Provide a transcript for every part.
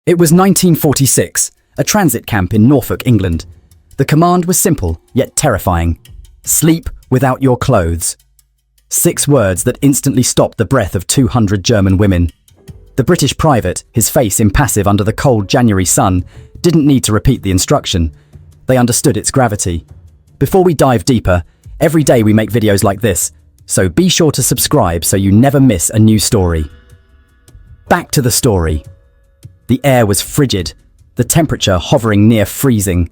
It was 1946, a transit camp in Norfolk, England. The command was simple, yet terrifying. Sleep without your clothes. 6 words that instantly stopped the breath of 200 German women. The British private, his face impassive under the cold January sun, didn't need to repeat the instruction. They understood its gravity. Before we dive deeper, every day we make videos like this, so be sure to subscribe so you never miss a new story. Back to the story. The air was frigid, the temperature hovering near freezing.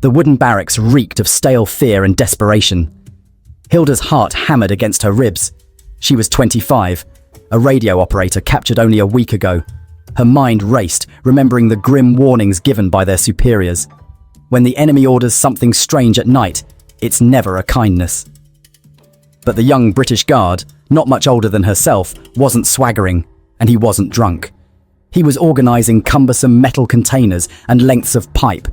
The wooden barracks reeked of stale fear and desperation. Hilda's heart hammered against her ribs. She was 25, a radio operator captured only a week ago. Her mind raced, remembering the grim warnings given by their superiors. When the enemy orders something strange at night, it's never a kindness. But the young British guard, not much older than herself, wasn't swaggering, and he wasn't drunk. He was organising cumbersome metal containers and lengths of pipe,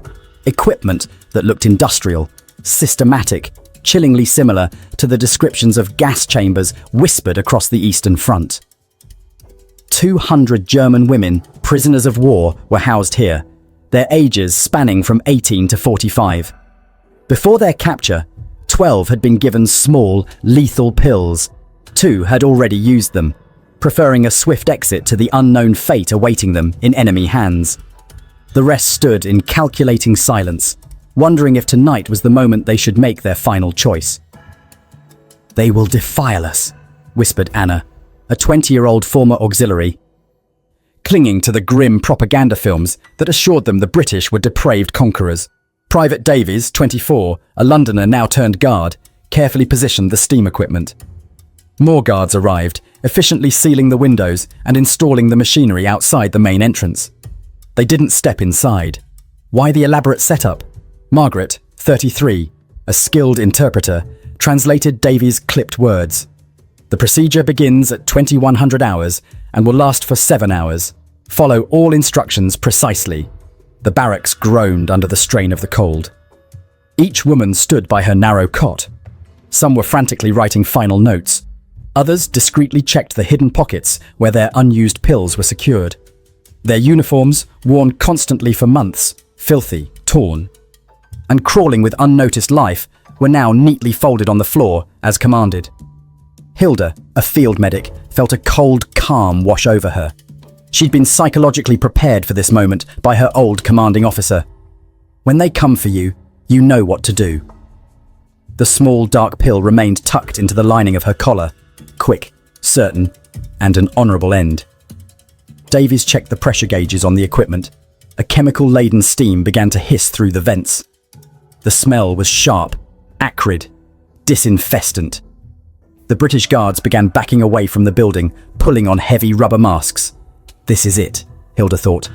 equipment that looked industrial, systematic, chillingly similar to the descriptions of gas chambers whispered across the Eastern Front. 200 German women, prisoners of war, were housed here, their ages spanning from 18 to 45. Before their capture, 12 had been given small, lethal pills. 2 had already used them, preferring a swift exit to the unknown fate awaiting them in enemy hands. The rest stood in calculating silence, wondering if tonight was the moment they should make their final choice. "They will defile us," whispered Anna, a 20-year-old former auxiliary, clinging to the grim propaganda films that assured them the British were depraved conquerors. Private Davies, 24, a Londoner now turned guard, carefully positioned the steam equipment. More guards arrived, efficiently sealing the windows and installing the machinery outside the main entrance. They didn't step inside. Why the elaborate setup? Margaret, 33, a skilled interpreter, translated Davies' clipped words. The procedure begins at 2100 hours and will last for 7 hours. Follow all instructions precisely. The barracks groaned under the strain of the cold. Each woman stood by her narrow cot. Some were frantically writing final notes. Others discreetly checked the hidden pockets where their unused pills were secured. Their uniforms, worn constantly for months, filthy, torn, and crawling with unnoticed life, were now neatly folded on the floor as commanded. Hilda, a field medic, felt a cold calm wash over her. She'd been psychologically prepared for this moment by her old commanding officer. When they come for you, you know what to do. The small dark pill remained tucked into the lining of her collar, quick, certain, and an honourable end. Davies checked the pressure gauges on the equipment. A chemical-laden steam began to hiss through the vents. The smell was sharp, acrid, disinfestant. The British guards began backing away from the building, pulling on heavy rubber masks. This is it, Hilda thought.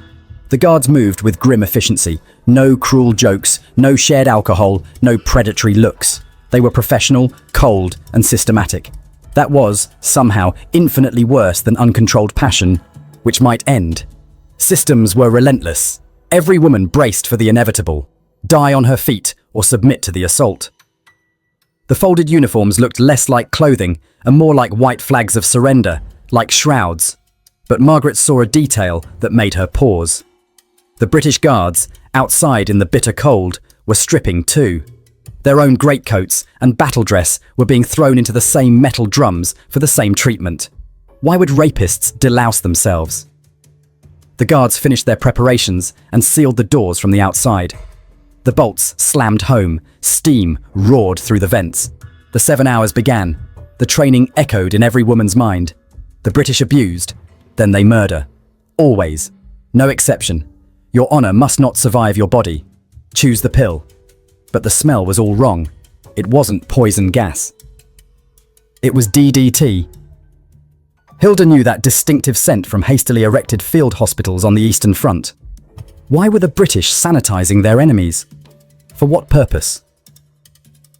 The guards moved with grim efficiency. No cruel jokes, no shared alcohol, no predatory looks. They were professional, cold, and systematic. That was, somehow, infinitely worse than uncontrolled passion, which might end. Systems were relentless. Every woman braced for the inevitable. Die on her feet or submit to the assault. The folded uniforms looked less like clothing and more like white flags of surrender, like shrouds. But Margaret saw a detail that made her pause. The British guards, outside in the bitter cold, were stripping too. Their own greatcoats and battle dress were being thrown into the same metal drums for the same treatment. Why would rapists delouse themselves? The guards finished their preparations and sealed the doors from the outside. The bolts slammed home, steam roared through the vents. The 7 hours began. The training echoed in every woman's mind. The British abused, then they murder. Always. No exception. Your honour must not survive your body. Choose the pill. But the smell was all wrong. It wasn't poison gas. It was DDT. Hilda knew that distinctive scent from hastily erected field hospitals on the Eastern Front. Why were the British sanitising their enemies? For what purpose?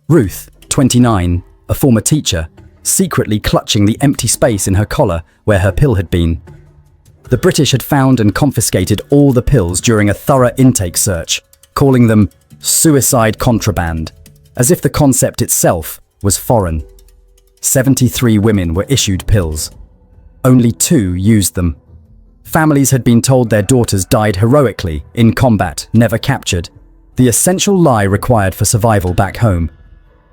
Ruth, 29, a former teacher, secretly clutching the empty space in her collar where her pill had been. The British had found and confiscated all the pills during a thorough intake search, calling them suicide contraband, as if the concept itself was foreign. 73 women were issued pills. Only 2 used them. Families had been told their daughters died heroically, in combat, never captured. The essential lie required for survival back home.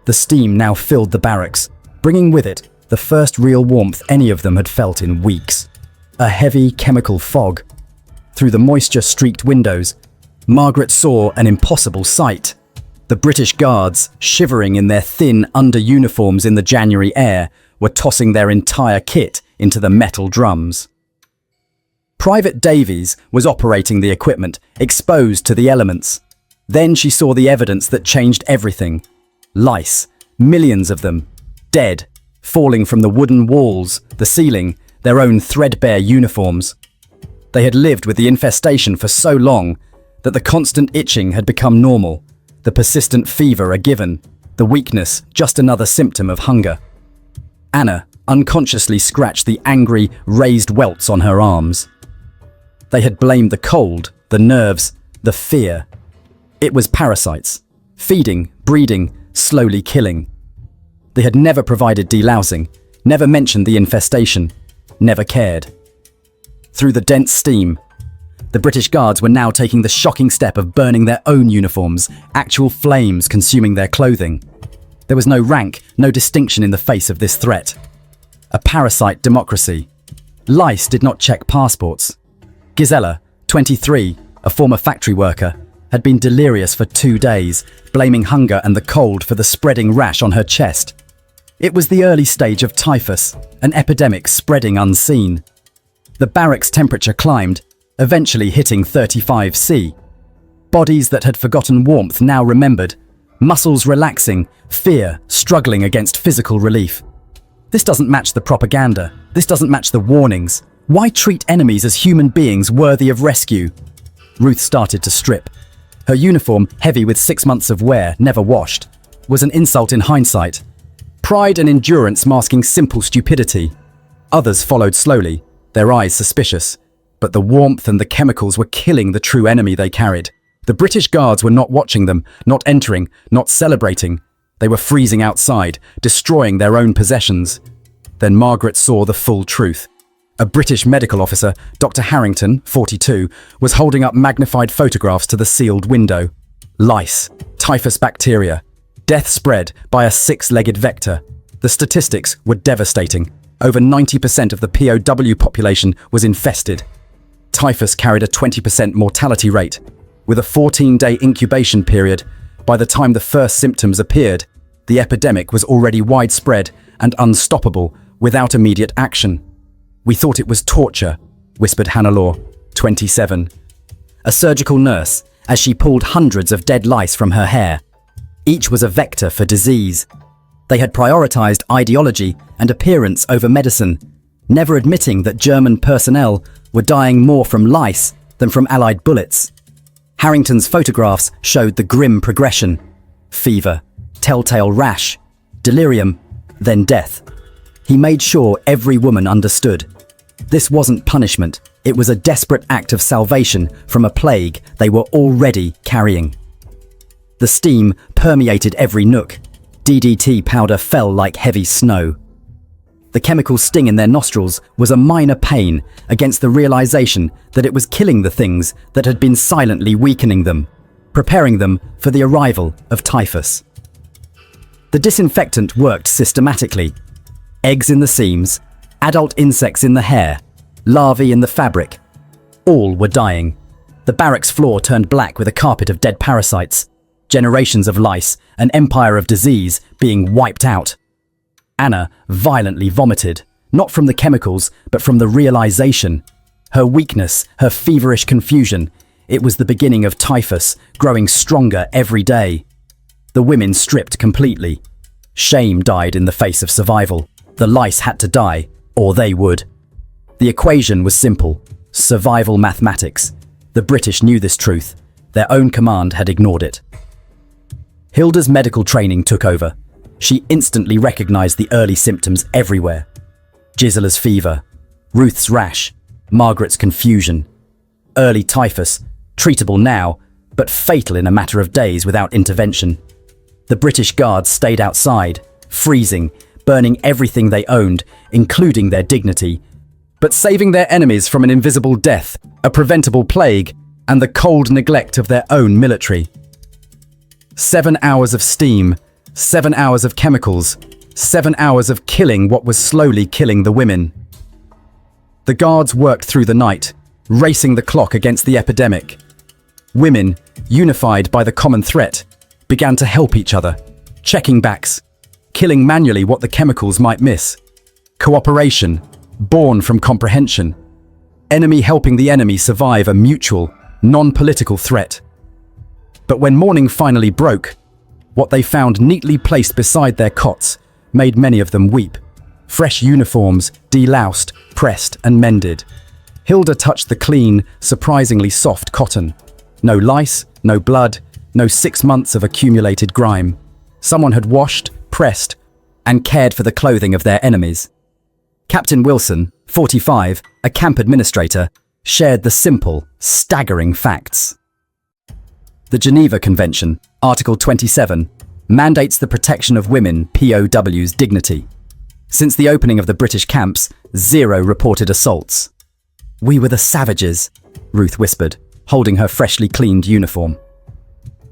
The steam now filled the barracks, bringing with it the first real warmth any of them had felt in weeks. A heavy chemical fog. Through the moisture-streaked windows, Margaret saw an impossible sight. The British Guards, shivering in their thin under-uniforms in the January air, were tossing their entire kit into the metal drums. Private Davies was operating the equipment, exposed to the elements. Then she saw the evidence that changed everything. Lice, millions of them, dead, falling from the wooden walls, the ceiling, their own threadbare uniforms. They had lived with the infestation for so long that the constant itching had become normal, the persistent fever a given, the weakness just another symptom of hunger. Anna unconsciously scratched the angry, raised welts on her arms. They had blamed the cold, the nerves, the fear. It was parasites, feeding, breeding, slowly killing. They had never provided delousing, never mentioned the infestation, never cared. Through the dense steam, the British Guards were now taking the shocking step of burning their own uniforms, actual flames consuming their clothing. There was no rank, no distinction in the face of this threat. A parasite democracy. Lice did not check passports. Gisela, 23, a former factory worker, had been delirious for 2 days, blaming hunger and the cold for the spreading rash on her chest. It was the early stage of typhus, an epidemic spreading unseen. The barracks' temperature climbed, eventually hitting 35°C. Bodies that had forgotten warmth now remembered, muscles relaxing, fear struggling against physical relief. This doesn't match the propaganda. This doesn't match the warnings. Why treat enemies as human beings worthy of rescue? Ruth started to strip. Her uniform, heavy with 6 months of wear, never washed, was an insult in hindsight. Pride and endurance masking simple stupidity. Others followed slowly, their eyes suspicious. But the warmth and the chemicals were killing the true enemy they carried. The British Guards were not watching them, not entering, not celebrating. They were freezing outside, destroying their own possessions. Then Margaret saw the full truth. A British medical officer, Dr. Harrington, 42, was holding up magnified photographs to the sealed window. Lice, typhus bacteria, death spread by a 6-legged vector. The statistics were devastating. Over 90% of the POW population was infested. Typhus carried a 20% mortality rate. With a 14-day incubation period, by the time the first symptoms appeared, the epidemic was already widespread and unstoppable without immediate action. "We thought it was torture," whispered Hannah Law, 27, a surgical nurse, as she pulled hundreds of dead lice from her hair. Each was a vector for disease. They had prioritized ideology and appearance over medicine, never admitting that German personnel were dying more from lice than from Allied bullets. Harrington's photographs showed the grim progression: fever, telltale rash, delirium, then death. He made sure every woman understood. This wasn't punishment, it was a desperate act of salvation from a plague they were already carrying. The steam permeated every nook. DDT powder fell like heavy snow. The chemical sting in their nostrils was a minor pain against the realization that it was killing the things that had been silently weakening them, preparing them for the arrival of typhus. The disinfectant worked systematically. Eggs in the seams, adult insects in the hair, larvae in the fabric. All were dying. The barracks floor turned black with a carpet of dead parasites. Generations of lice, an empire of disease being wiped out. Anna violently vomited, not from the chemicals, but from the realization. Her weakness, her feverish confusion, it was the beginning of typhus, growing stronger every day. The women stripped completely. Shame died in the face of survival. The lice had to die, or they would. The equation was simple: survival mathematics. The British knew this truth. Their own command had ignored it. Hilda's medical training took over. She instantly recognized the early symptoms everywhere. Gisela's fever, Ruth's rash, Margaret's confusion. Early typhus, treatable now, but fatal in a matter of days without intervention. The British Guards stayed outside, freezing, burning everything they owned, including their dignity. but saving their enemies from an invisible death, a preventable plague, and the cold neglect of their own military. 7 hours of steam, 7 hours of chemicals, 7 hours of killing what was slowly killing the women. The guards worked through the night, racing the clock against the epidemic. Women, unified by the common threat, began to help each other, checking backs, killing manually what the chemicals might miss. Cooperation, born from comprehension. Enemy helping the enemy survive a mutual, non-political threat. But when morning finally broke, what they found neatly placed beside their cots made many of them weep. Fresh uniforms, deloused, pressed and mended. Hilda touched the clean, surprisingly soft cotton. No lice, no blood, no 6 months of accumulated grime. Someone had washed, pressed, and cared for the clothing of their enemies. Captain Wilson, 45, a camp administrator, shared the simple, staggering facts. The Geneva Convention, Article 27, mandates the protection of women POWs' dignity. Since the opening of the British camps, 0 reported assaults. "We were the savages," Ruth whispered, holding her freshly cleaned uniform.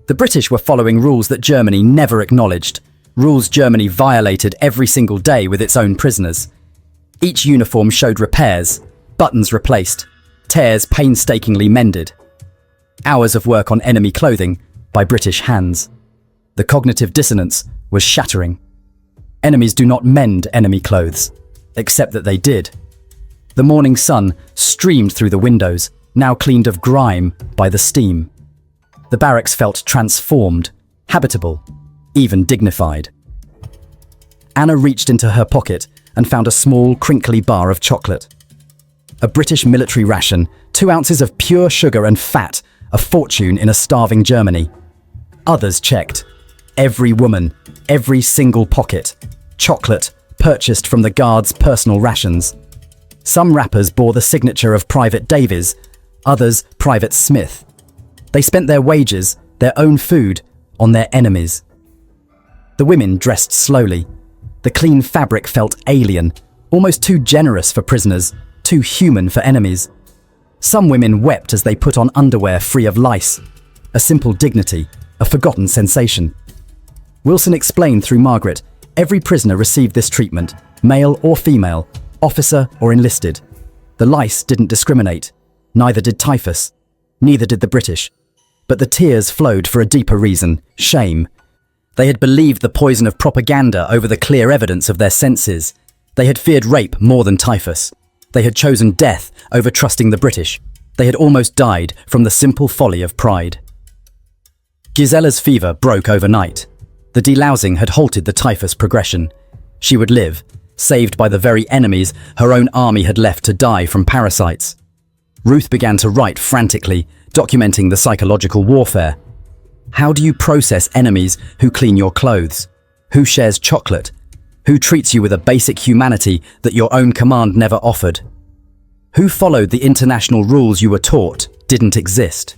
The British were following rules that Germany never acknowledged, rules Germany violated every single day with its own prisoners. Each uniform showed repairs, buttons replaced, tears painstakingly mended. Hours of work on enemy clothing by British hands. The cognitive dissonance was shattering. Enemies do not mend enemy clothes, except that they did. The morning sun streamed through the windows, now cleaned of grime by the steam. The barracks felt transformed, habitable, even dignified. Anna reached into her pocket and found a small, crinkly bar of chocolate. A British military ration, 2 ounces of pure sugar and fat, a fortune in a starving Germany. Others checked. Every woman, every single pocket. Chocolate, purchased from the guards' personal rations. Some wrappers bore the signature of Private Davies, others Private Smith. They spent their wages, their own food, on their enemies. The women dressed slowly. The clean fabric felt alien, almost too generous for prisoners, too human for enemies. Some women wept as they put on underwear free of lice. A simple dignity, a forgotten sensation. Wilson explained through Margaret, every prisoner received this treatment, male or female, officer or enlisted. The lice didn't discriminate. Neither did typhus. Neither did the British. But the tears flowed for a deeper reason, shame. They had believed the poison of propaganda over the clear evidence of their senses. They had feared rape more than typhus. They had chosen death over trusting the British. They had almost died from the simple folly of pride. Gisella's fever broke overnight. The delousing had halted the typhus progression. She would live, saved by the very enemies her own army had left to die from parasites. Ruth began to write frantically, documenting the psychological warfare. How do you process enemies who clean your clothes? Who shares chocolate? Who treats you with a basic humanity that your own command never offered? Who followed the international rules you were taught didn't exist?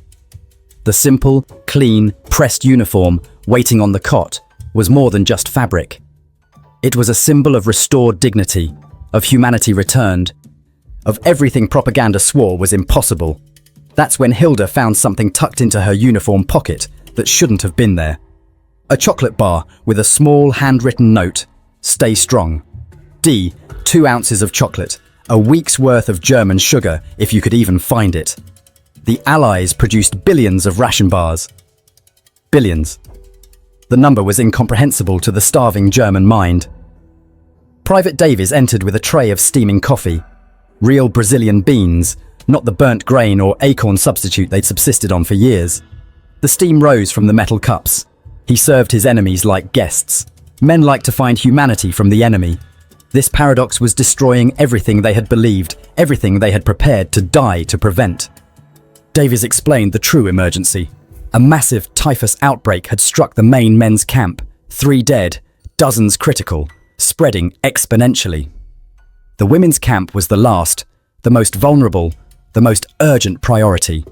The simple, clean, pressed uniform waiting on the cot was more than just fabric. It was a symbol of restored dignity, of humanity returned, of everything propaganda swore was impossible. That's when Hilda found something tucked into her uniform pocket that shouldn't have been there. A chocolate bar with a small handwritten note, "Stay strong. D, 2 ounces of chocolate, a week's worth of German sugar if you could even find it." The Allies produced billions of ration bars. Billions. The number was incomprehensible to the starving German mind. Private Davies entered with a tray of steaming coffee. Real Brazilian beans, not the burnt grain or acorn substitute they'd subsisted on for years. The steam rose from the metal cups. He served his enemies like guests. Men like to find humanity from the enemy. This paradox was destroying everything they had believed, everything they had prepared to die to prevent. Davies explained the true emergency. A massive typhus outbreak had struck the main men's camp. 3 dead, dozens critical, spreading exponentially. The women's camp was the last, the most vulnerable, the most urgent priority.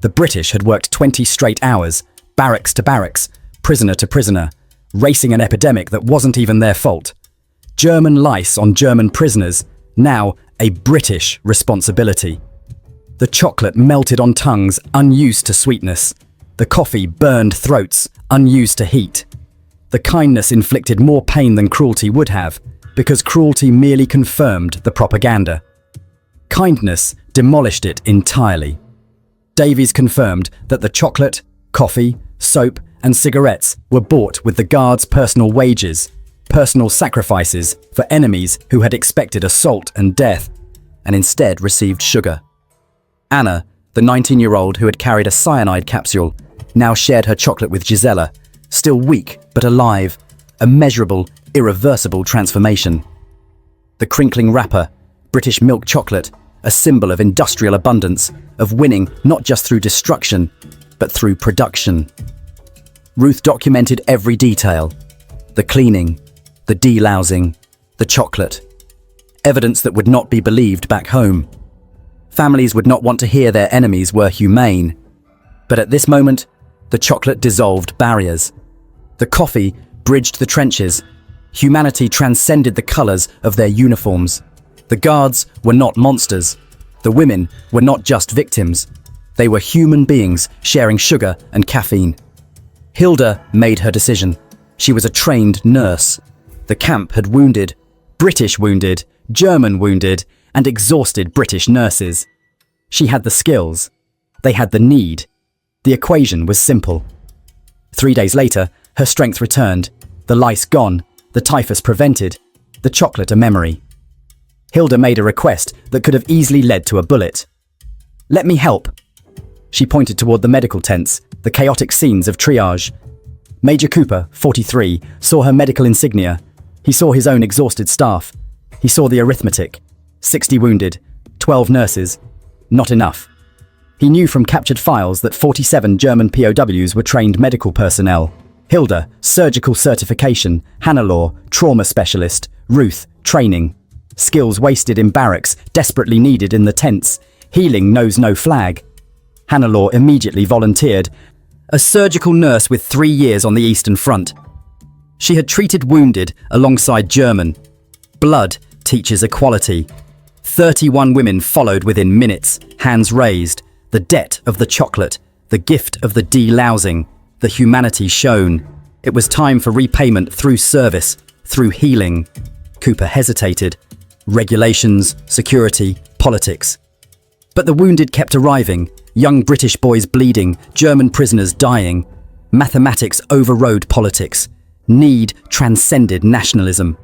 The British had worked 20 straight hours, barracks to barracks, prisoner to prisoner, racing an epidemic that wasn't even their fault. German lice on German prisoners, now a British responsibility. The chocolate melted on tongues unused to sweetness. The coffee burned throats unused to heat. The kindness inflicted more pain than cruelty would have, because cruelty merely confirmed the propaganda. Kindness demolished it entirely. Davies confirmed that the chocolate, coffee, soap, and cigarettes were bought with the guards' personal wages, personal sacrifices for enemies who had expected assault and death, and instead received sugar. Anna, the 19-year-old who had carried a cyanide capsule, now shared her chocolate with Gisela, still weak but alive, a measurable, irreversible transformation. The crinkling wrapper, British milk chocolate, a symbol of industrial abundance, of winning not just through destruction, but through production. Ruth documented every detail: the cleaning, the delousing, the chocolate. Evidence that would not be believed back home. Families would not want to hear their enemies were humane. But at this moment, the chocolate dissolved barriers. The coffee bridged the trenches. Humanity transcended the colors of their uniforms. The guards were not monsters. The women were not just victims. They were human beings sharing sugar and caffeine. Hilda made her decision. She was a trained nurse. The camp had wounded, British wounded, German wounded, and exhausted British nurses. She had the skills. They had the need. The equation was simple. 3 days later, her strength returned, the lice gone, the typhus prevented, the chocolate a memory. Hilda made a request that could have easily led to a bullet. "Let me help." She pointed toward the medical tents, the chaotic scenes of triage. Major Cooper, 43, saw her medical insignia. He saw his own exhausted staff. He saw the arithmetic. 60 wounded, 12 nurses. Not enough. He knew from captured files that 47 German POWs were trained medical personnel. Hilda, surgical certification. Hannah, trauma specialist. Ruth, training. Skills wasted in barracks, desperately needed in the tents. Healing knows no flag. Hannah immediately volunteered, a surgical nurse with 3 years on the Eastern Front. She had treated wounded alongside German. Blood teaches equality. 31 women followed within minutes, hands raised. The debt of the chocolate, the gift of the delousing, the humanity shown. It was time for repayment through service, through healing. Cooper hesitated. Regulations, security, politics. But the wounded kept arriving. Young British boys bleeding, German prisoners dying. Mathematics overrode politics. Need transcended nationalism.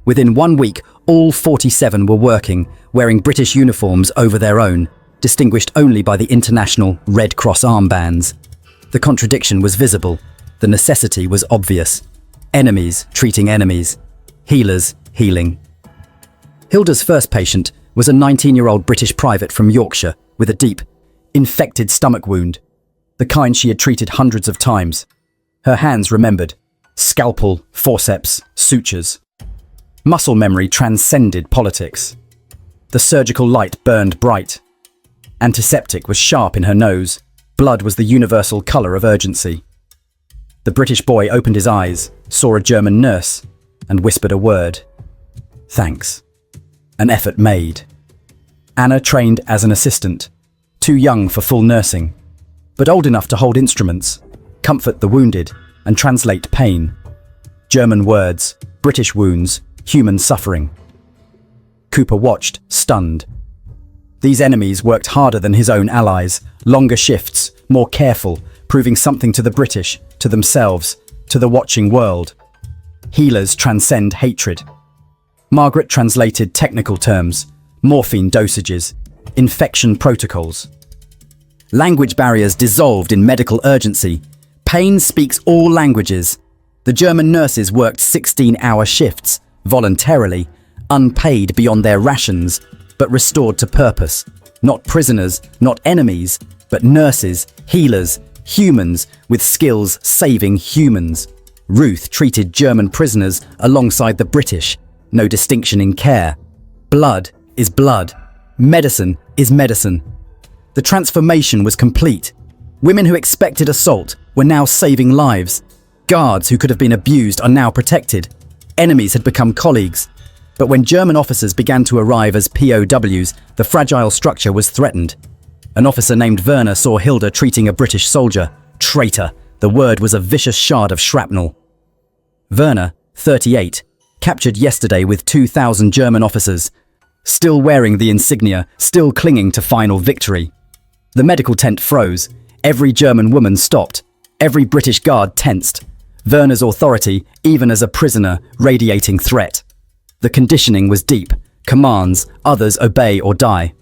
Within 1 week, all 47 were working, wearing British uniforms over their own, distinguished only by the international Red Cross armbands. The contradiction was visible. The necessity was obvious. Enemies treating enemies. Healers healing. Hilda's first patient was a 19-year-old British private from Yorkshire with a deep, infected stomach wound, the kind she had treated hundreds of times. Her hands remembered. Scalpel, forceps, sutures. Muscle memory transcended politics. The surgical light burned bright. Antiseptic was sharp in her nose. Blood was the universal colour of urgency. The British boy opened his eyes, saw a German nurse, and whispered a word. Thanks. An effort made. Anna trained as an assistant, too young for full nursing, but old enough to hold instruments, comfort the wounded, and translate pain. German words, British wounds, human suffering. Cooper watched, stunned. These enemies worked harder than his own allies, longer shifts, more careful, proving something to the British, to themselves, to the watching world. Healers transcend hatred. Margaret translated technical terms, morphine dosages, infection protocols. Language barriers dissolved in medical urgency. Pain speaks all languages. The German nurses worked 16-hour shifts, voluntarily, unpaid beyond their rations, but restored to purpose. Not prisoners, not enemies, but nurses, healers, humans with skills saving humans. Ruth treated German prisoners alongside the British. No distinction in care. Blood is blood. Medicine is medicine. The transformation was complete. Women who expected assault were now saving lives. Guards who could have been abused are now protected. Enemies had become colleagues. But when German officers began to arrive as POWs, the fragile structure was threatened. An officer named Werner saw Hilda treating a British soldier. Traitor. The word was a vicious shard of shrapnel. Werner, 38, captured yesterday with 2,000 German officers, still wearing the insignia, still clinging to final victory. The medical tent froze. Every German woman stopped. Every British guard tensed. Werner's authority, even as a prisoner, radiating threat. The conditioning was deep. Commands, others obey or die.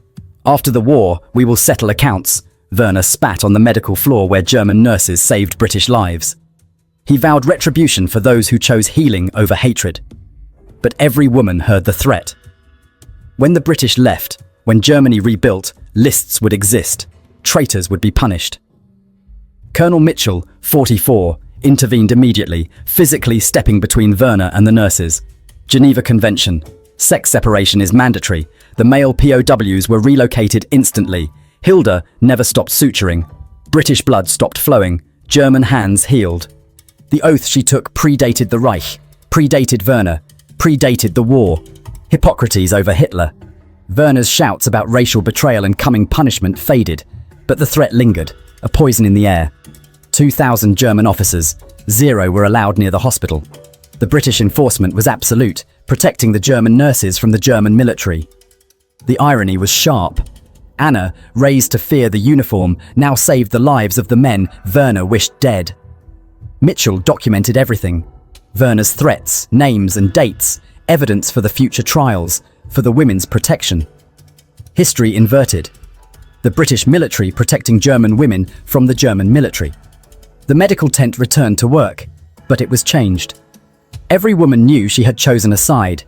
After the war, we will settle accounts. Werner spat on the medical floor where German nurses saved British lives. He vowed retribution for those who chose healing over hatred. But every woman heard the threat. When the British left, when Germany rebuilt, lists would exist. Traitors would be punished. Colonel Mitchell, 44, intervened immediately, physically stepping between Werner and the nurses. Geneva Convention. Sex separation is mandatory. The male POWs were relocated instantly. Hilda never stopped suturing. British blood stopped flowing. German hands healed. The oath she took predated the Reich, predated Werner, predated the war. Hippocrates over Hitler. Werner's shouts about racial betrayal and coming punishment faded, but the threat lingered, a poison in the air. 2,000 German officers, 0 were allowed near the hospital. The British enforcement was absolute, protecting the German nurses from the German military. The irony was sharp. Anna, raised to fear the uniform, now saved the lives of the men Werner wished dead. Mitchell documented everything. Werner's threats, names and dates, evidence for the future trials, for the women's protection. History inverted. The British military protecting German women from the German military. The medical tent returned to work, but it was changed. Every woman knew she had chosen a side.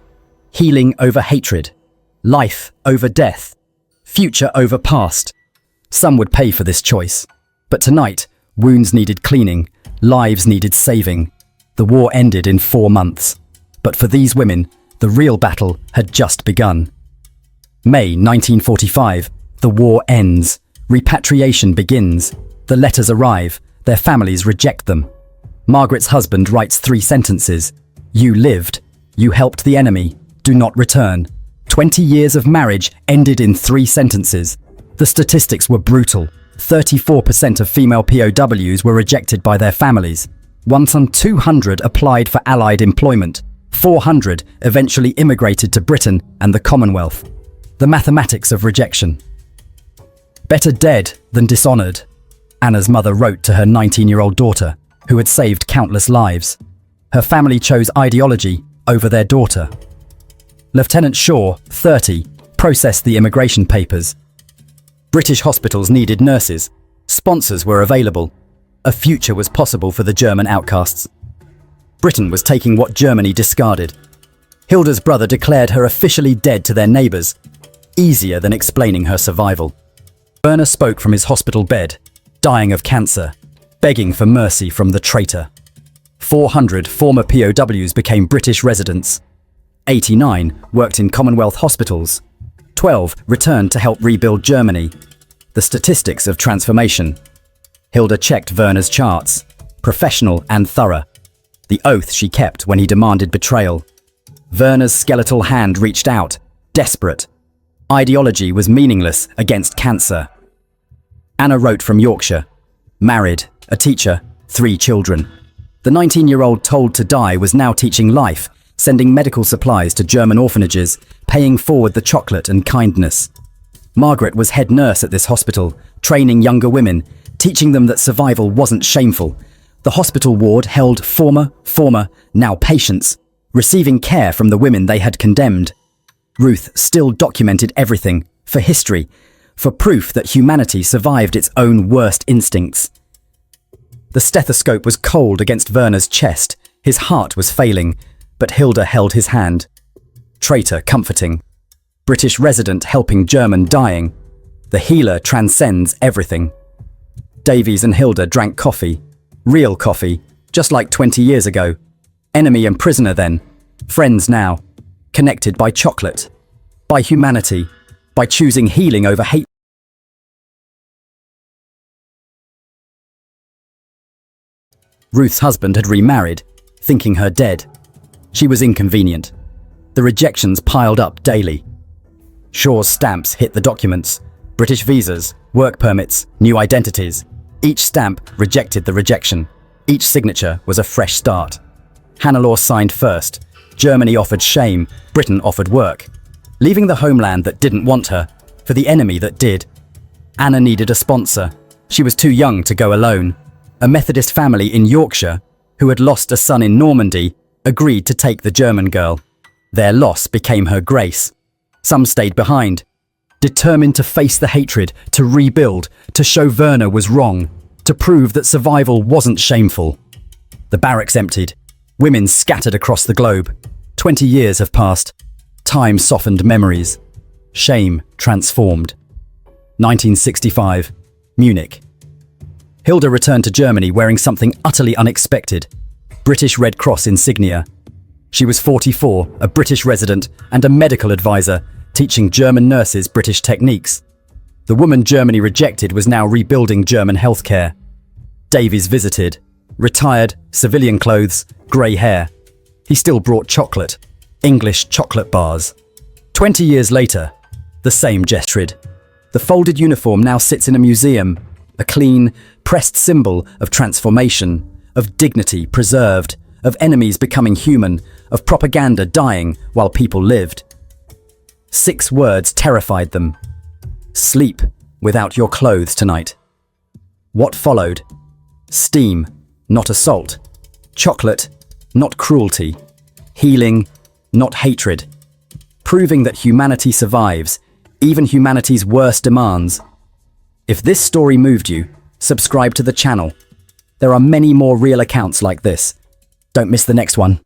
Healing over hatred. Life over death. Future over past. Some would pay for this choice. But tonight, wounds needed cleaning, lives needed saving. The war ended in 4 months. But for these women, the real battle had just begun. May 1945, the war ends. Repatriation begins. The letters arrive. Their families reject them. Margaret's husband writes 3 sentences. You lived. You helped the enemy. Do not return. 20 years of marriage ended in 3 sentences. The statistics were brutal. 34% of female POWs were rejected by their families. 200 applied for Allied employment. 400 eventually immigrated to Britain and the Commonwealth. The mathematics of rejection. Better dead than dishonored, Anna's mother wrote to her 19-year-old daughter, who had saved countless lives. Her family chose ideology over their daughter. Lieutenant Shaw, 30, processed the immigration papers. British hospitals needed nurses. Sponsors were available. A future was possible for the German outcasts. Britain was taking what Germany discarded. Hilda's brother declared her officially dead to their neighbours. Easier than explaining her survival. Werner spoke from his hospital bed, dying of cancer, begging for mercy from the traitor. 400 former POWs became British residents. 89 worked in Commonwealth hospitals. 12 returned to help rebuild Germany. The statistics of transformation. Hilda checked Werner's charts, professional and thorough. The oath she kept when he demanded betrayal. Werner's skeletal hand reached out, desperate. Ideology was meaningless against cancer. Anna wrote from Yorkshire. Married, a teacher, 3 children. The 19-year-old told to die was now teaching life, sending medical supplies to German orphanages, paying forward the chocolate and kindness. Margaret was head nurse at this hospital, training younger women, teaching them that survival wasn't shameful. The hospital ward held former, now patients, receiving care from the women they had condemned. Ruth still documented everything, for history, for proof that humanity survived its own worst instincts. The stethoscope was cold against Werner's chest. His heart was failing, but Hilda held his hand. Traitor comforting. British resident helping German dying. The healer transcends everything. Davies and Hilda drank coffee. Real coffee, just like 20 years ago. Enemy and prisoner then. Friends now. Connected by chocolate. By humanity. By choosing healing over hate. Ruth's husband had remarried, thinking her dead. She was inconvenient. The rejections piled up daily. Shaw's stamps hit the documents. British visas, work permits, new identities. Each stamp rejected the rejection. Each signature was a fresh start. Hannelore signed first. Germany offered shame. Britain offered work. Leaving the homeland that didn't want her for the enemy that did. Anna needed a sponsor. She was too young to go alone. A Methodist family in Yorkshire, who had lost a son in Normandy, agreed to take the German girl. Their loss became her grace. Some stayed behind, determined to face the hatred, to rebuild, to show Werner was wrong, to prove that survival wasn't shameful. The barracks emptied. Women scattered across the globe. 20 years have passed. Time softened memories. Shame transformed. 1965, Munich. Hilda returned to Germany wearing something utterly unexpected. British Red Cross insignia. She was 44, a British resident and a medical advisor, teaching German nurses British techniques. The woman Germany rejected was now rebuilding German healthcare. Davies visited. Retired, civilian clothes, grey hair. He still brought chocolate. English chocolate bars. 20 years later, the same gesture. The folded uniform now sits in a museum, a clean, pressed symbol of transformation, of dignity preserved, of enemies becoming human, of propaganda dying while people lived. 6 words terrified them. Sleep without your clothes tonight. What followed? Steam, not assault. Chocolate, not cruelty. Healing, not hatred. Proving that humanity survives, even humanity's worst demands. If this story moved you, subscribe to the channel. There are many more real accounts like this. Don't miss the next one.